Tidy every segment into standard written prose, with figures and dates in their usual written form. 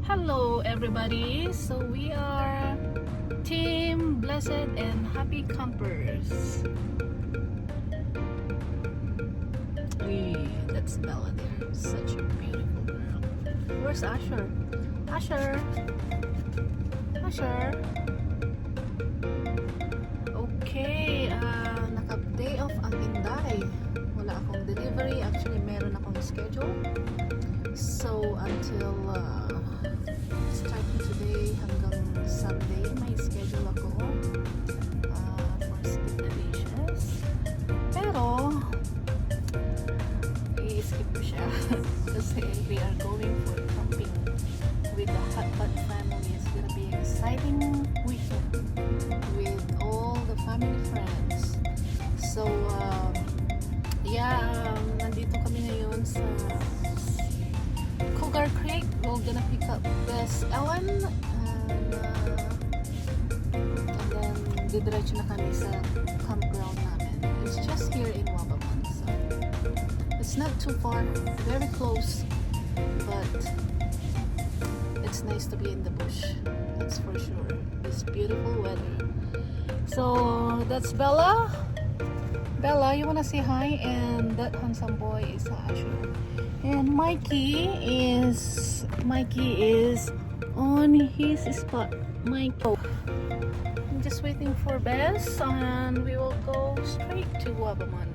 Hello everybody, so we are Team Blessed and Happy Campers. Hey, that's Bella there, such a beautiful girl. Where's Asher? Asher? Asher? Okay, naka-day off ang Inday. Wala akong delivery, actually meron akong schedule. So until starting today hanggang Sunday may schedule ako for skip the dishes, pero i-skip ko siya kasi we are going for camping with the Hotpot family. It's gonna be an exciting weekend with all the family friends. So nandito kami ngayon sa Cougar Creek. We're gonna pick up Bess Ellen and then didiretso na kami sa campground namin. It's just here in Wabaman, so it's not too far, very close, but it's nice to be in the bush, that's for sure. It's beautiful weather. So that's Bella. Bella, you wanna say hi? And that handsome boy is Asher. And Mikey is on his spot. Mikey. I'm just waiting for Bess and we will go straight to Wabaman.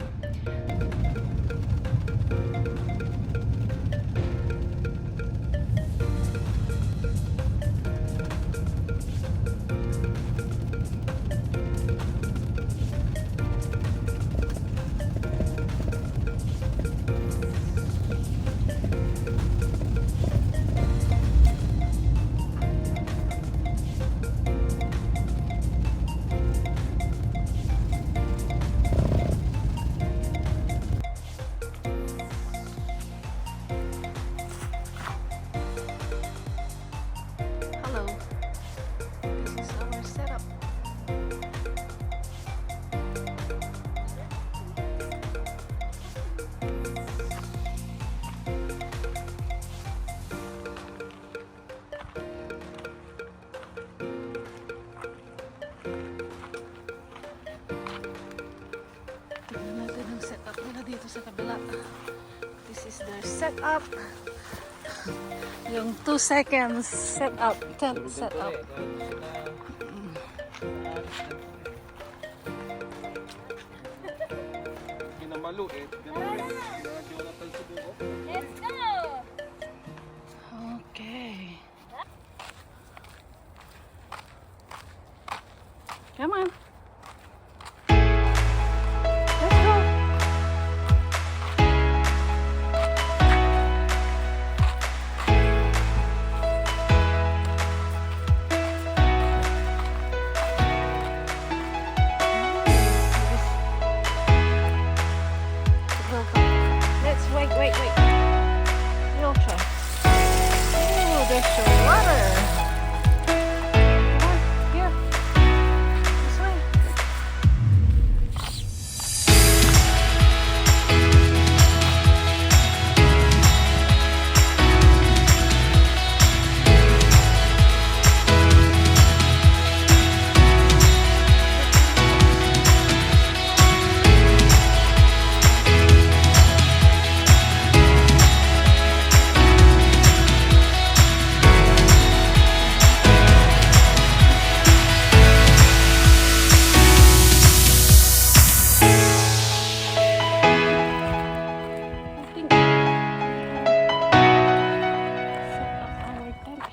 Dito sa kabila. This is their setup. Yung 2 seconds setup, tent setup. Let's go! Okay. Come on. Wait. We'll try. Oh, there's the water. Come on, here. This way.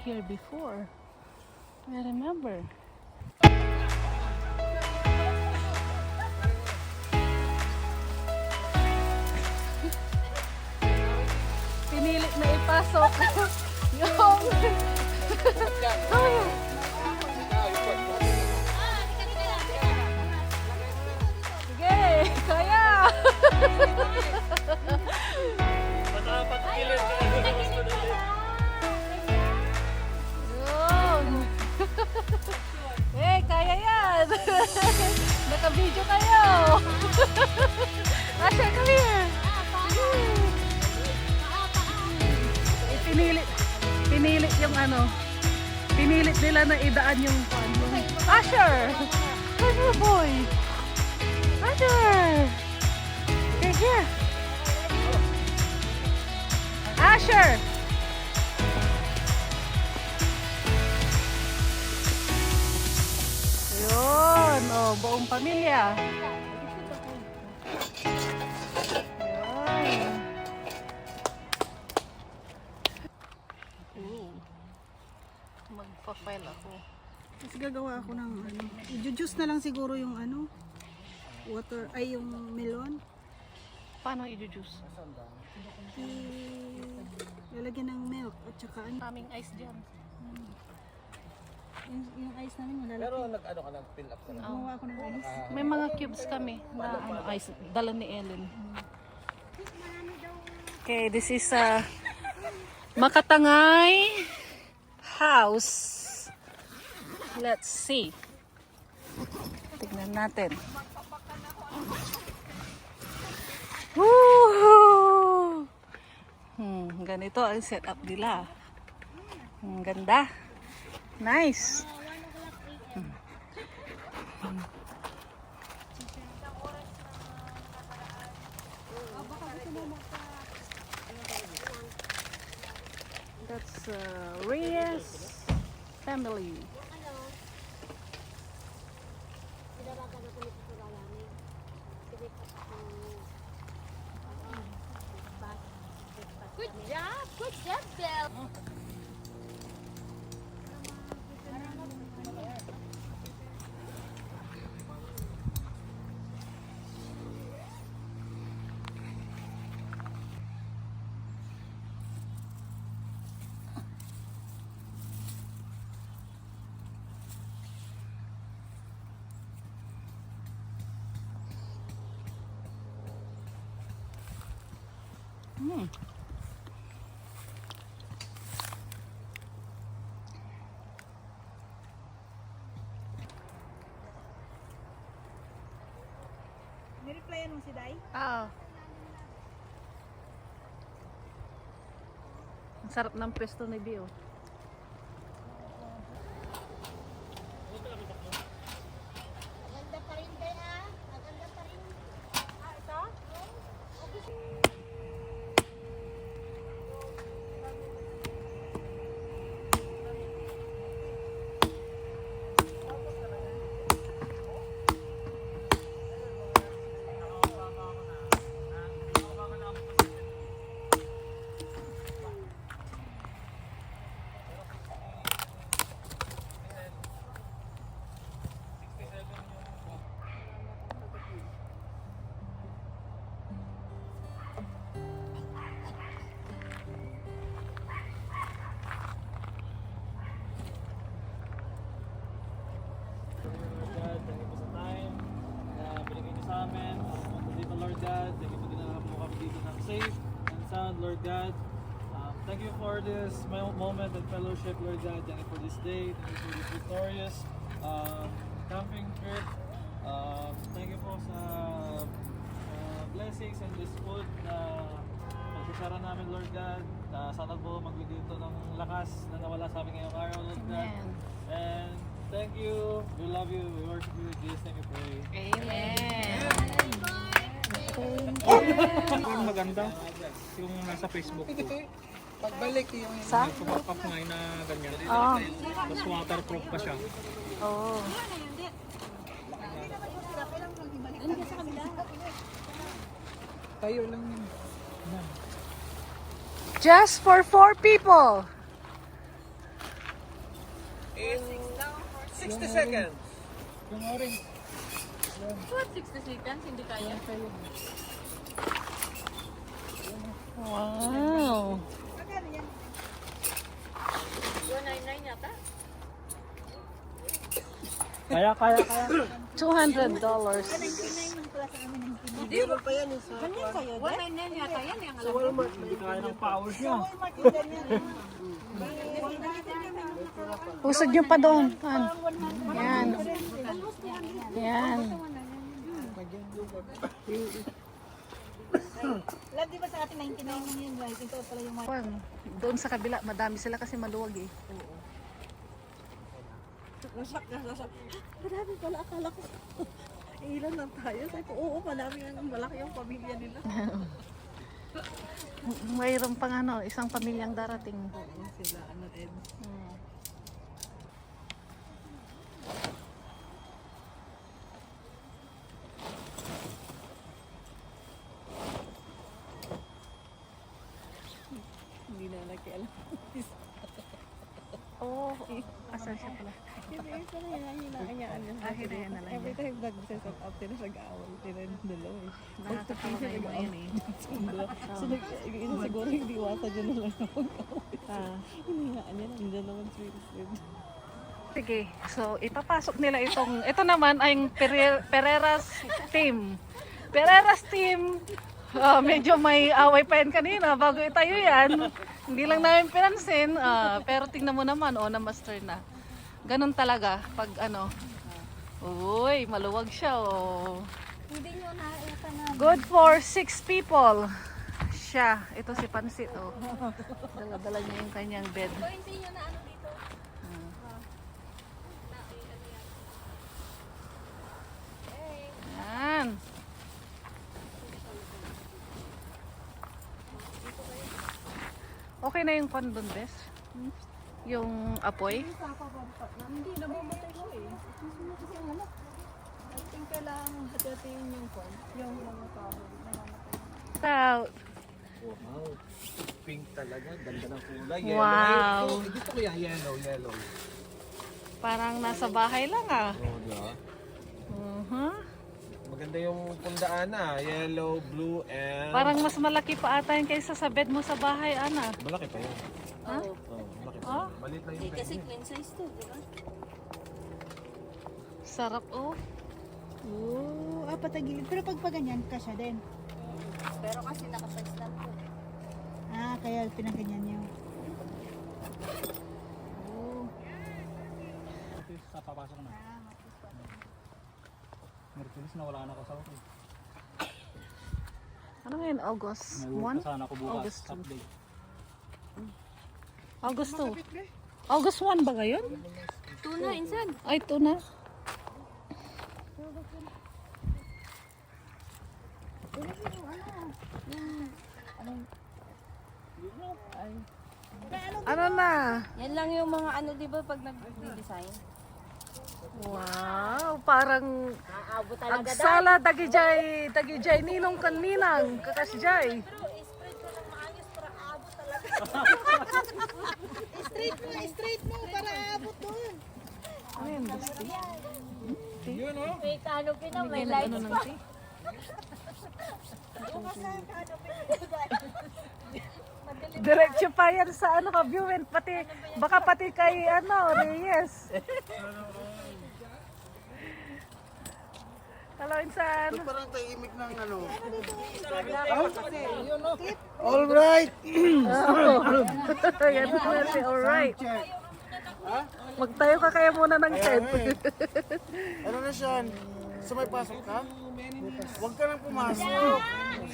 Here before, I remember. Pinilit na ipasok yung sige, kaya. Eh, kaya yan. Naka-video kayo. Asher, come here. Pinilit yung ano, pinilit nila na idaan yung Asher! Come here, boy! Asher! Okay, here! Asher! Yun, oh, buong pamilya. Yun. Magpa-file ako. Kasi gagawa ako ng ano. I-juice na lang siguro yung ano. Water, ay yung melon. Paano i-juice? Lalagyan ng milk at saka ano. Daming ice dyan. Yung ice namin malalaki. Pero nag-ano ka lang, fill up ka lang. Gumawa ako ng ice. May mga cubes kami na ano, ice. Dala ni Ellen. Okay, this is Makatangay house. Let's see. Tignan natin. Woo! Ganito ang setup nila. Ang ganda. Nice. That's Reyes family. Good job! Good job, Belle! Nireplyan mo si Day? Ah. Ang sarap ng pesto ni Bio. Maganda pa rin, Belle, ah. Maganda pa rin. Ah, ito? God, thank you po sa time na binigay niyo sa amin. Pumunta dito, Lord God. Thank you po dinala mo kami dito ng safe and sound, Lord God. Thank you for this moment and fellowship, Lord God. Thank you for this day. Thank you for this victorious camping trip. Thank you po sa blessings and this food na pagsasara namin, Lord God. Sana po magbigay ito ng lakas na nawala sa amin ngayong araw, Lord God. Amen. And thank you. We love you. We worship you. In Jesus' name we pray. Amen. Yung maganda, yung nasa Facebook ko. Pagbalik yung Sa? Pop up ngayon na ganyan. Oh. Tapos waterproof pa siya. Oh. tayo lang yun. Just for 4 people. In 60 seconds. Yung orange. What, 60 seconds? Hindi kaya. Wow. 299 yata? Kaya. $200. Hindi naman pa yan. Sa 199 yata yan. Yung alam. Walmart. Hindi kaya ng powers niya. Usog nyo pa doon. Yan. Yan. Love, di ba sa atin 99 yun, guys? Ito pala yung Doon sa kabila, madami sila kasi maluwag eh. Nasak. Marami pala, akala ko. Ilan lang tayo. Sabi ko, oo, malami ang malaki yung pamilya nila. Mayroon pang isang pamilyang darating. Oo, sila, Ed. Hindi na nakialam. Oh, asan siya pala? Kasi isa na hinahinaan niya. Hinahinaan na lang Every niya. time nag-set up sila, nag-aawal sila yung dalawa eh. Nakakatawa nga yung ayun eh. So, siguro hindi iwasan niya na lang na mag-aawal. Hinahinaan niya, nandiyan naman sweet. Sige, so ipapasok nila ito naman ay yung Pereira's team. Pereira's team, medyo may away pa yan kanina bago itayo yan. Hindi lang namin pinansin, pero tingnan mo naman, na-master na. Ganun talaga, pag uy, maluwag siya, oh. Hindi nyo na Good for 6 people. Siya, ito si Pansit, oh. Dala-dala niya yung kanyang bed. hindi nyo na ano dito. Yan. Okay na yung kwan doon, Bes? Yung apoy? Hindi, nabumatay ko eh. Kasi ang anak. I think kailangan hati-hatiin yung kwan. Yung mga kahoy. Namamatay. Out. Wow. Pink talaga. Ganda ng kulay. Wow. Ay, gusto ko yan. Yellow. Parang nasa bahay lang ah. Oh, diba? Uh-huh. Maganda yung pundaan yellow, blue, and... Parang mas malaki pa ata yun kaysa sa bed mo sa bahay, Ana. Malaki pa yun. Ha? Malaki pa. Oh? Malit na yung Kasi queen size to, di ba? Sarap, oh. Oo, patagilid. Pero pag ganyan, kasya din. Pero kasi nakasize lang po. Kaya pinaganyan niyo. Oo. Sa papasok na. Merkulis na wala na ako sa akin. Ano ngayon? August May 1? sana ako bukas. August 2. Update. August 2. August 1 ba ngayon? Tuna, insan. Ay, ito na. Ano na? Yan lang yung mga ano, di ba, pag nag-design. Wow, parang Aabot talaga agsala dagijay ninong kaninang kakasjay. Spread ko lang maayos para aabot talaga. Straight mo, para abot doon. Ano yan, Dusty? May canopy na, may Ano lights ng pa. tea? Bukas na yung canopy na. Diretso pa yan sa ka-viewin, baka pati kay Reyes. Hello, Insan. Parang tahimik ng ano. All right. Yan na si alright. Magtayo ka kaya muna ng tent. Ano na siya? So may pasok ka? Huwag ka nang pumasok.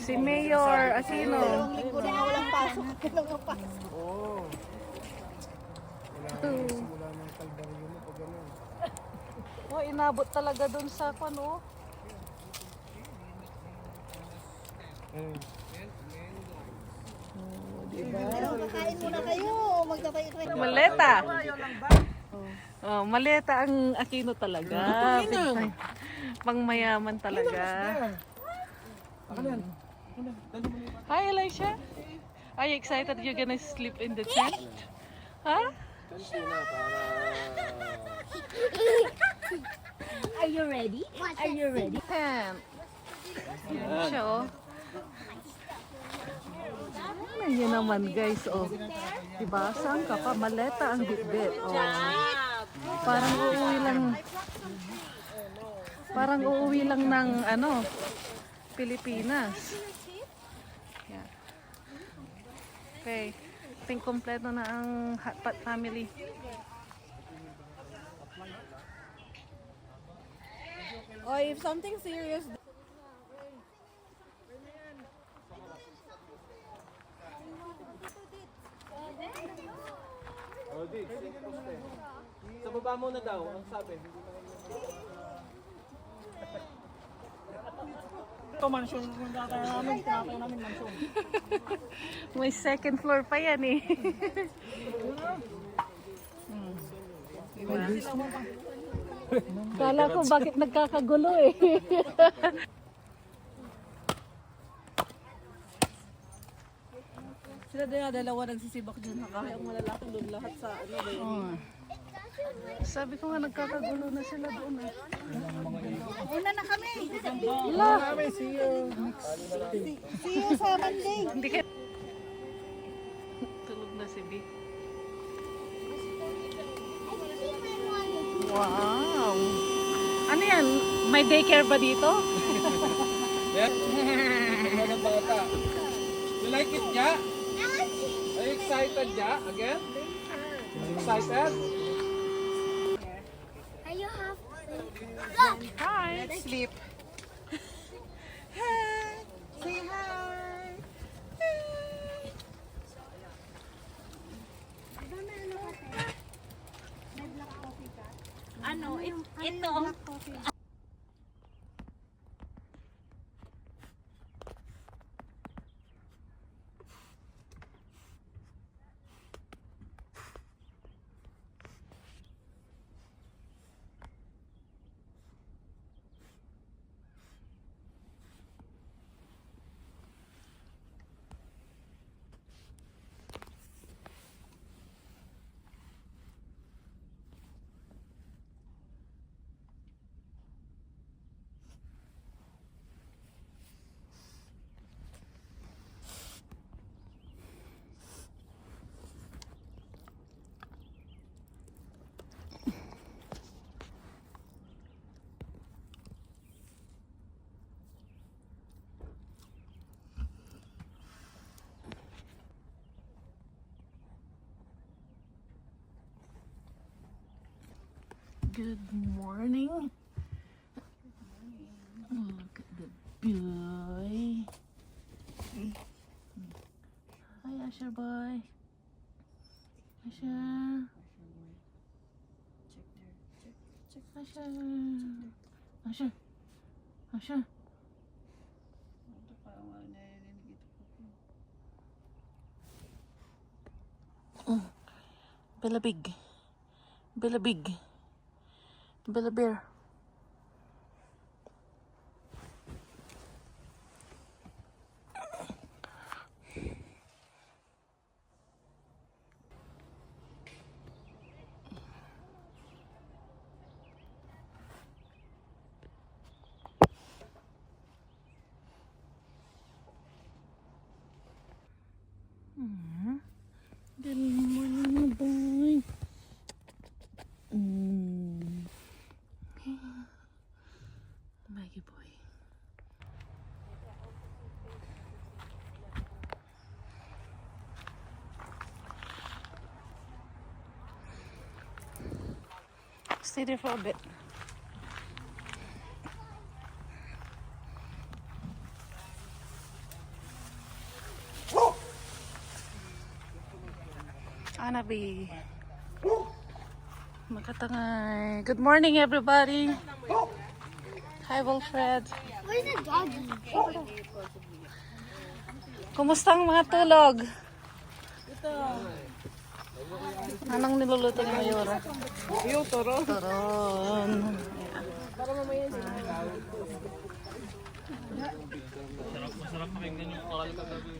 Si Mayor Aquino. Linggo na nga walang pasok. Walang pasok. Oo. Wala nang kalbaryo mo pag ano. Oh, inabot talaga dun sa oh. Kakain muna kayo. Magtatayo kayo. Maleta. Oh, maleta ang Aquino talaga. Pang mayaman talaga. Hi, Elisha. Are you excited you're gonna sleep in the tent? Huh? Are you ready? Are you ready? Tent. Yan siya, oh. Ano yun naman, guys, oh. Diba? Saan ka pa? Maleta ang bitbit. Oh. Parang uuwi lang ng Pilipinas. Yeah. Okay. I think kompleto na ang Hot Pot family. Oh, if something serious Sa baba muna daw, ang sabi. Ito mansion kung kaya namin, tinatay namin mansion. May second floor pa yan eh. Kala ko bakit nagkakagulo eh. Sila dalawa nagsisibak dyan. Nakaya ang malalaki doon lahat sa ano ba yun. Sabi ko nga nagkakagulo na sila doon eh. Una na kami. See you. See you sa Monday. Hindi ka... Tulog na si B. Wow! Ano yan? May daycare ba dito? Magandang bata. You like it, Ja? Are you excited, Ja? Again? Excited? Are you half? Hi! Sleep. Say hi. Ano? Ito. Good morning. Look at the boy. Hi, Asher boy. Asher. Asher. Asher. Asher. Bella Big. Bella Big. Bella Bear. Good morning, boy. Maggie boy. Stay there for a bit. Anabi. Makatangay. Good morning, everybody. Hi, Wilfred. Where's the doggy? Kumusta ang mga tulog? Anong niluluto ni Mayora? Yung toro. Turon. Masarap kaming ganyan pakal kagabi.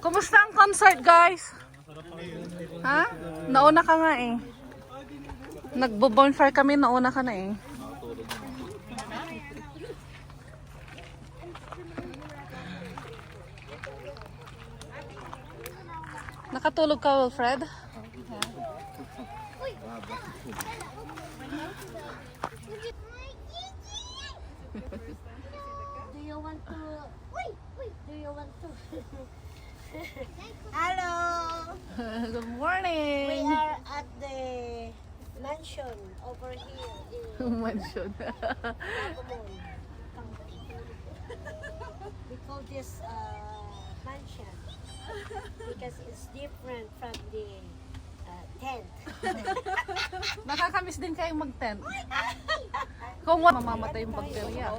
Kumusta ang concert, guys? Ha? Nauna ka nga eh. Nagbo-bonfire kami, nauna ka na eh. Nakatulog ka, Wilfred? Do you want to? Wait. Do you want to? Hello. Good We morning! are at the mansion over here in Mansion. Bagumon. We call this mansion. because it's different from the tent. Nakakamiss din kayong mag-tent. Kung wala, mamamatay yung bakterya.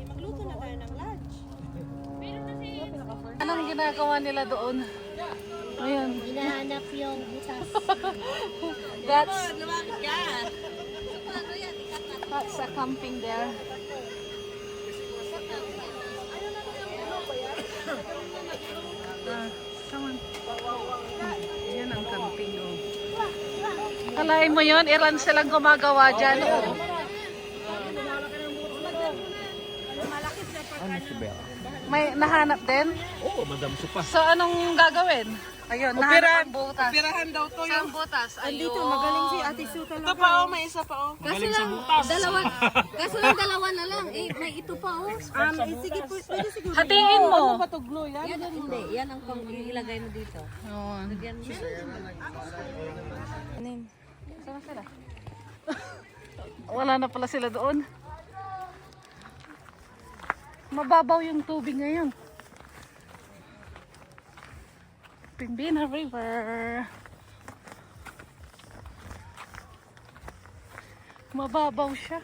Magluto na tayo ng lunch. Anong ginagawa nila doon? Ayun. Hinahanap yung butas. That's a camping there. Come on. Yan ang camping. Oh. Kalahin mo yun, ilan silang gumagawa dyan. Oh. Ano si Bella? May nahanap din? Oo, Madam Supa. So anong gagawin? Ayun, nahanap ang butas. Operahan daw to Saan butas? Ayun. Dito, magaling si Ate Sue talaga. Ito pa oh, may isa pa oh. Magaling sa butas. Kaso lang dalawa na lang. Eh, may ito pa oh. Sige po, pwede siguro. Hatiin mo. Ano ba to glue yan? Yan ang hindi. Yan ang pang ilagay mo dito. Ayun. Yan mo. Saan sila? Wala na pala sila doon. Mababaw yung tubig ngayon. Pembina River. Mababaw siya.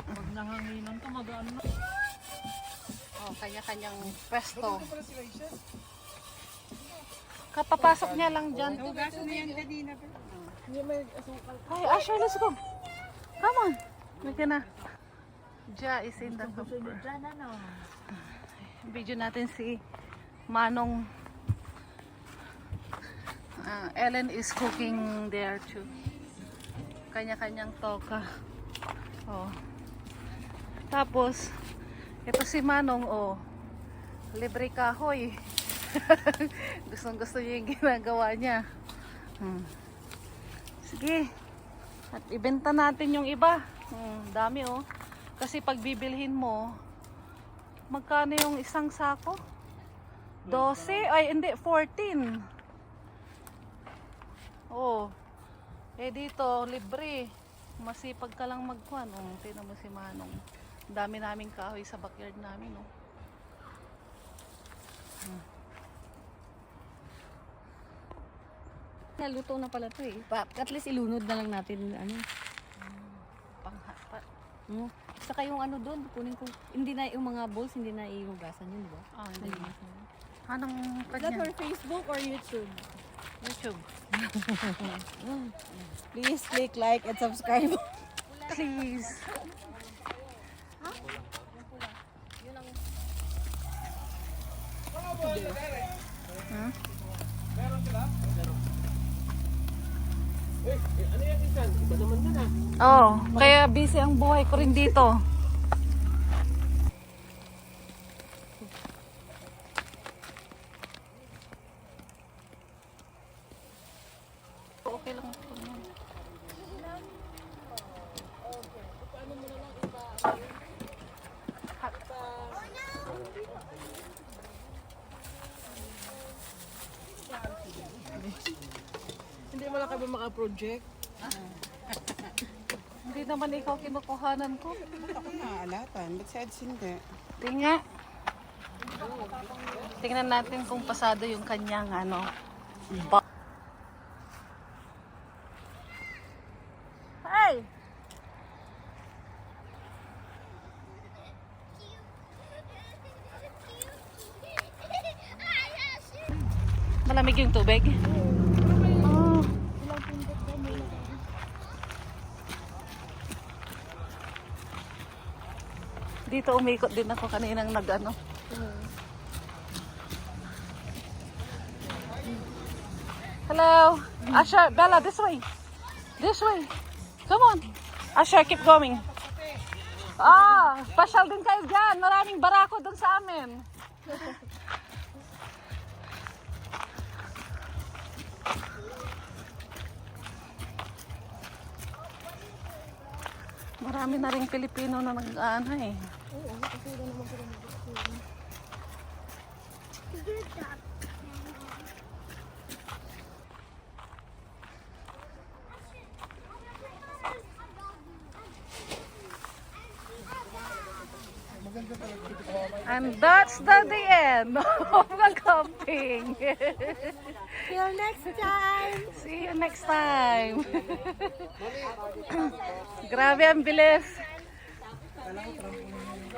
Pag nanganginan to, magaan na. Oh, kanya-kanyang pwesto. Kapapasok niya lang dyan. Ay, Asher, let's go. Come on. May na. Ja is in the cover. Video natin si Manong. Ellen is cooking there too. Kanya-kanyang toka. Oh. Tapos, ito si Manong, oh. Libre kahoy. Gustong-gusto niya yung ginagawa niya. Sige. At ibenta natin yung iba. Dami oh. Kasi pag bibilhin mo, magkano yung isang sako? 12? Ay, hindi. 14. Oh. Eh dito, libre. Masipag ka lang magkuhan. Oh, tingnan mo si Manong. Dami naming kahoy sa backyard namin oh. Naluto na pala to eh. At least ilunod na lang natin ano. Panghapat. Saka yung ano doon, kunin ko. Hindi na yung mga bowls, hindi na ihugasan yun, di ba? Oh, hindi. Anong Is that kanya? for Facebook or YouTube? YouTube. Please click like and subscribe. Please. Oh, kaya busy ang buhay ko rin dito. Okay lang ito. Hindi mo lang kayo maka-project. Hindi naman ikaw kinukuhanan ko. Ako naaalatan, ba't si Eds hindi? Tingnan. Tingnan natin kung pasado yung kanyang ano. Hey! Malamig yung tubig? Oh. Dito umikot din ako kaninang nag-ano. Hello. Asher, Bella, this way. This way. Come on. Asher, keep going. Pasyal din kayo dyan. Maraming barako dun sa amin. Marami na rin Pilipino na nag-ano eh. And that's the end of the camping. Till next time. See you next time. Grabe ang bilis.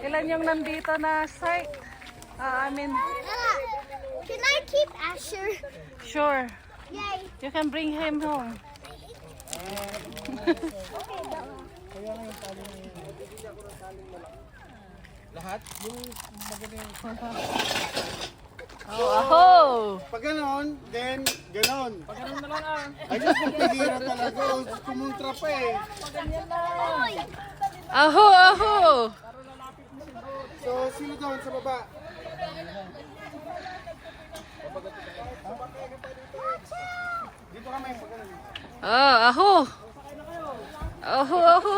Ilan yung nandito na site? Can I keep Asher? Sure. Yay. You can bring him home. Lahat? Yung magaling. Aho! Pag ganon, then ganon. Pag ganon na lang Ay, Diyos, magpilira talaga. Kumuntra pa eh. Aho! Aho! So, sino doon sa baba? Dito kami, pag ganon. Aho! Aho! Aho!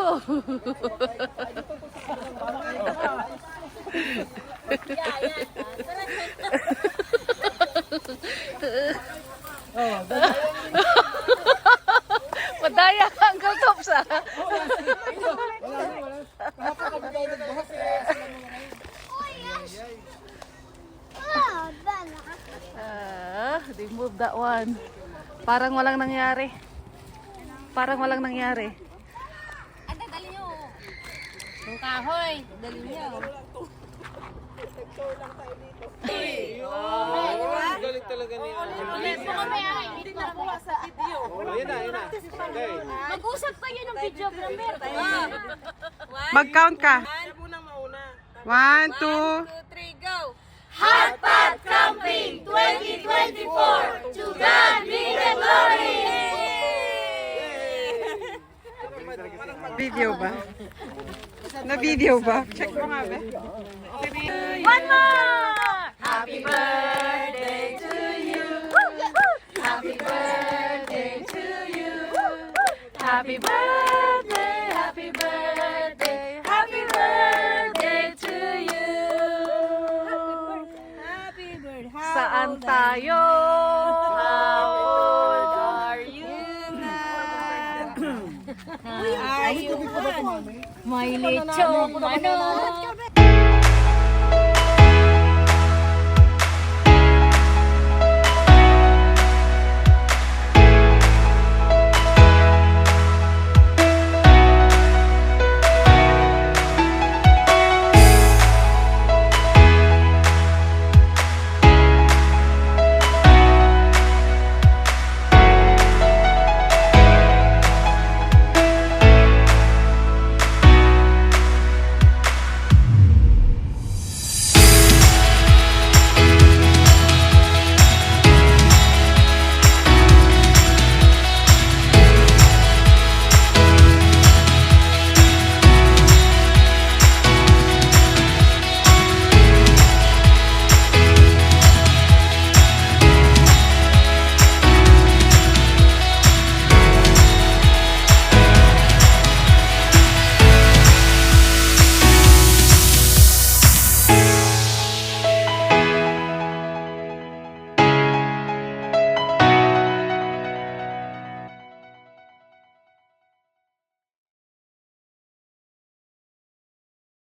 Madaya ka, Uncle Tops, ah. Oh, Bella. They moved that one. Parang walang nangyari. Parang walang nangyari. Yung kahoy, dali niyo. Galit talaga niya. Yun na. Okay. Mag-usap kayo ng videographer. Mag-count ka. 1, 2. 3, go! Hotpot Camping 2024! To God be the glory! Video ba? Na-video ba? Check mo nga ba? One more! Happy birthday to you! Happy birthday to you! Happy birthday, happy birthday, happy birthday to you! Happy birthday! Saan tayo? How old are you now? Are you one? May lechong manok!